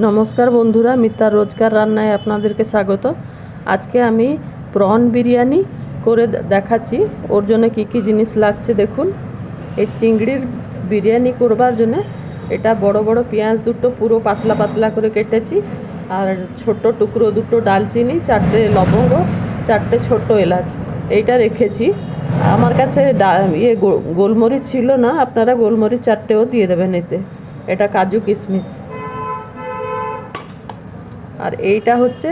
নমস্কার বন্ধুরা, মিতার রোজকার রান্নায় আপনাদেরকে স্বাগত। আজকে আমি প্রন বিরিয়ানি করে দেখাচ্ছি। ওর জন্য কি কি জিনিস লাগছে দেখুন। এই চিংড়ির বিরিয়ানি করবার জন্য এটা বড় বড় পেঁয়াজ দুটো পুরো পাতলা পাতলা করে কেটেছি, আর ছোট টুকরো দুটো ডালচিনি, 4টে লবঙ্গ, 4টে ছোট এলাচ এইটা রেখেছি। আমার কাছে গোলমরিচ ছিল না, আপনারা গোলমরিচ 4টেও দিয়ে দেবেন এতে। এটা কাজু কিশমিশ। আর এইটা হচ্ছে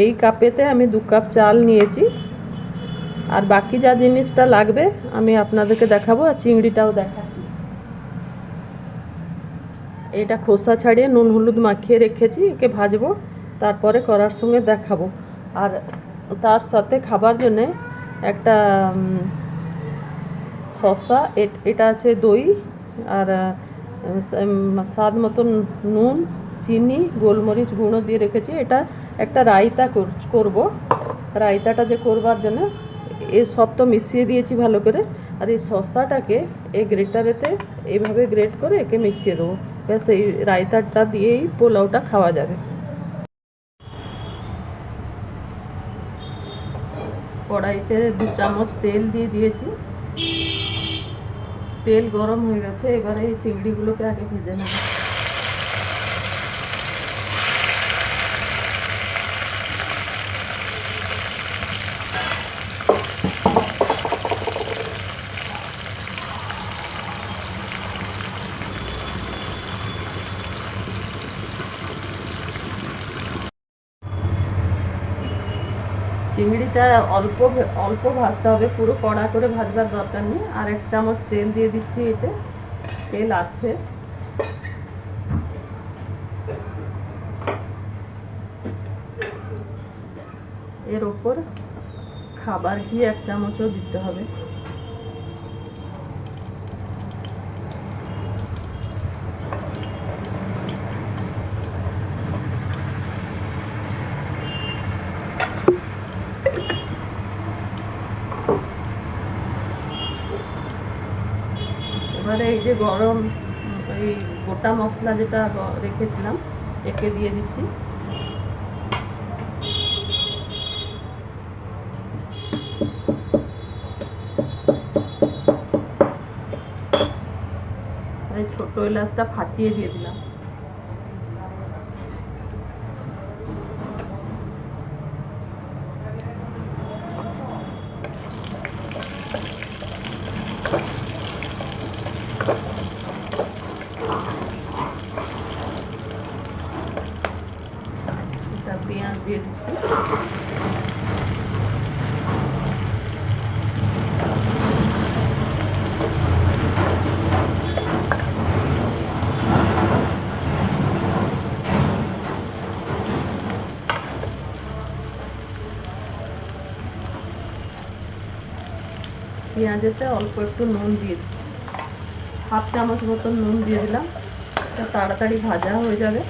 এই কাপেতে আমি 2 কাপ চাল নিয়েছি। আর বাকি যা জিনিসটা লাগবে আমি আপনাদেরকে দেখাবো, আর চিংড়িটাও দেখাচ্ছি। এটা খোসা ছাড়িয়ে নুন হলুদ মাখিয়ে রেখেছি, একে ভাজবো, তারপরে করার সঙ্গে দেখাবো। আর তার সাথে খাবার জন্যে একটা শসা, এটা আছে দই, আর স্বাদ মতন নুন, চিনি, গোলমরিচ গুঁড়ো দিয়ে রেখেছি। এটা একটা রায়তা করব। রায়তাটা যে করবার জন্য এই সব তো মিশিয়ে দিয়েছি ভালো করে। আর এই শসাটাকে এই গ্রেটারেতে এইভাবে গ্রেট করে একে মিশিয়ে দেবো। ব্যাস, এই রায়তাটা দিয়েই পোলাওটা খাওয়া যাবে। কড়াইতে 2 চামচ তেল দিয়ে দিয়েছি। তেল গরম হয়ে গেছে, এবারে এই চিংড়িগুলোকে আগে ভেজে নেব। চিংড়িটা অল্প অল্প ভাজতে হবে, পুরো কড়া করে ভাজবার দরকার নেই। আর 1 চামচ তেল দিয়ে দিচ্ছি। এতে তেল আছে। এর ওপর খাবার ঘি 1 চামচও দিতে হবে। এবারে এই যে গরম এই গোটা মশলা যেটা রেখেছিলাম একে দিয়ে দিচ্ছি। এই ছোট এলাচটা ফাটিয়ে দিয়ে দিলাম। পেঁয়াজ দিয়ে দিচ্ছি। পেঁয়াজেতে অল্প একটু নুন দিয়ে দিচ্ছি, 1/2 চামচ মতন নুন দিয়ে দিলাম। এটা তাড়াতাড়ি ভাজা হয়ে যাবে।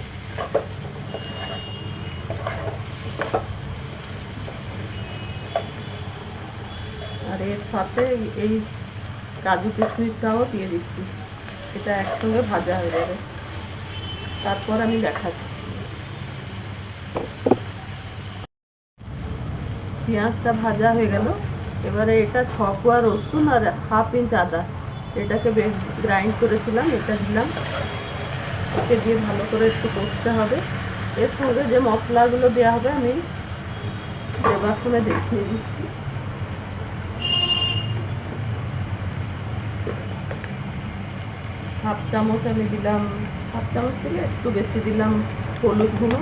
আর এর সাথে এই কাজু কিশমিশটাও দিয়ে দিচ্ছি। এটা একসঙ্গে ভাজা হয়ে যাবে, তারপর আমি দেখাচ্ছি। পেঁয়াজটা ভাজা হয়ে গেল। এবারে এটা 6 কোয়া রসুন আর 1/2 ইঞ্চ আদা, এটাকে গ্রাইন্ড করেছিলাম, এটা দিলাম। একে দিয়ে ভালো করে একটু কষতে হবে। এর সঙ্গে যে মশলাগুলো দেওয়া হবে আমি দেবার সময় দেখিয়ে দিচ্ছি। হাফ চামচ আমি দিলাম, 1/2 চামচ থেকে একটু বেশি দিলাম হলুদ গুঁড়ো,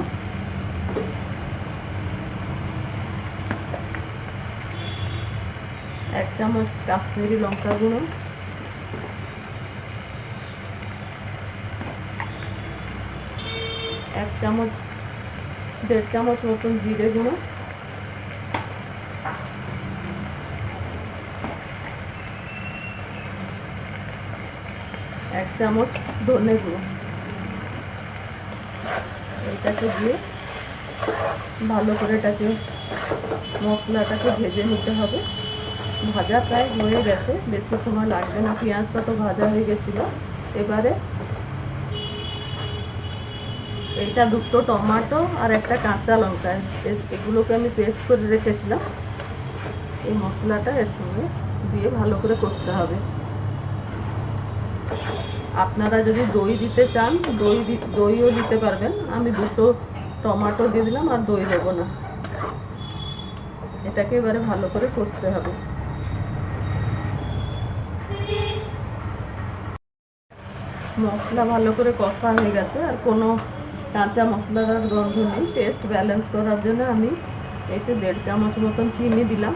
1 চামচ কাশ্মীরি লঙ্কা গুঁড়ো, 1 চামচ 1.5 চামচ মতন জিরে গুঁড়ো, 1 চামচ ধনে গুঁড়ো। এটাকে দিয়ে ভালো করে এটাকে মশলাটাকে ভেজে নিতে হবে। ভাজা প্রায় হয়ে গেছে, বেশি সময় লাগবে না, পেঁয়াজটা তো ভাজা হয়ে গেছিলো। এবারে এইটা দুটো টমেটো আর একটা কাঁচা লঙ্কা, এগুলোকে আমি পেস্ট করে রেখেছিলাম। এই মশলাটা এর সঙ্গে দিয়ে ভালো করে কষতে হবে। আপনারা যদি দই দিতে চান দইও দিতে পারবেন। আমি দুটো টমেটো দিয়ে দিলাম, আর দই দেবো না। এটাকে এবারে ভালো করে কষতে হবে। মশলা ভালো করে কষা হয়ে গেছে, আর কোনো কাঁচা মশলার আর গন্ধ নেই। টেস্ট ব্যালেন্স করার জন্য আমি এতে 1.5 চামচ মতন চিনি দিলাম।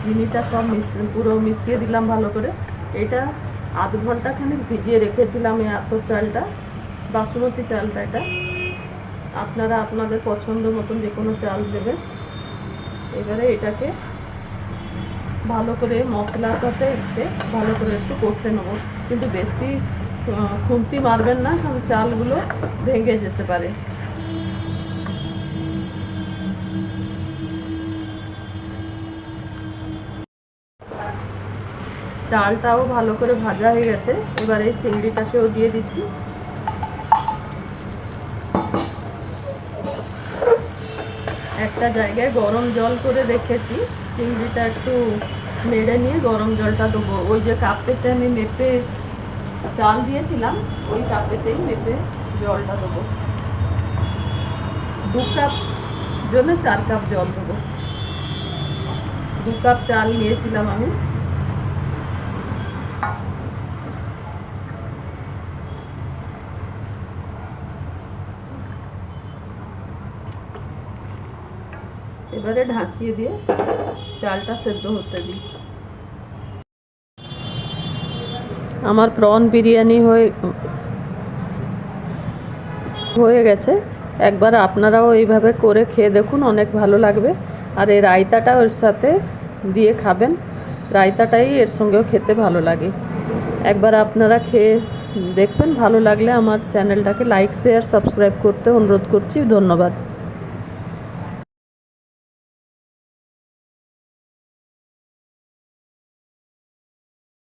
চিনিটা সব পুরো মিশিয়ে দিলাম ভালো করে। এটা আধ ঘন্টা খানিক ভিজিয়ে রেখেছিলাম এই আতপ চালটা, বাসমতি চালটা। এটা আপনারা আপনাদের পছন্দ মতন যে কোনো চাল দেবেন। এবারে এটাকে ভালো করে মশলার সাথে ভালো করে একটু কষে নেবো, কিন্তু বেশি খুন্তি মারবেন না, কারণ চালগুলো ভেঙে যেতে পারে। চালটাও ভালো করে ভাজা হয়ে গেছে। এবার এই চিংড়িটাকেও দিয়ে দিচ্ছি। একটা জায়গায় গরম জল করে রেখেছি, চিংড়িটা একটু নেড়ে নিয়ে গরম জলটা দেবো। ওই যে কাপেতে আমি মেপে চাল দিয়েছিলাম, ওই কাপেতেই মেপে জলটা দেবো। 2 কাপ জন্য 4 কাপ জল দেবো। 2 কাপ চাল নিয়েছিলাম আমি। এবারে ঢাকিয়ে দিয়ে চালটা সেদ্ধ হতে দিই। আমার প্রন বিরিয়ানি হয়ে গেছে। একবার আপনারাও এইভাবে করে খেয়ে দেখুন, অনেক ভালো লাগবে। আর এই রায়তাটা ওর সাথে দিয়ে খাবেন, রায়তাটাই এর সঙ্গেও খেতে ভালো লাগে। একবার আপনারা খেয়ে দেখবেন, ভালো লাগলে আমার চ্যানেলটাকে লাইক শেয়ার সাবস্ক্রাইব করতে অনুরোধ করছি। ধন্যবাদ।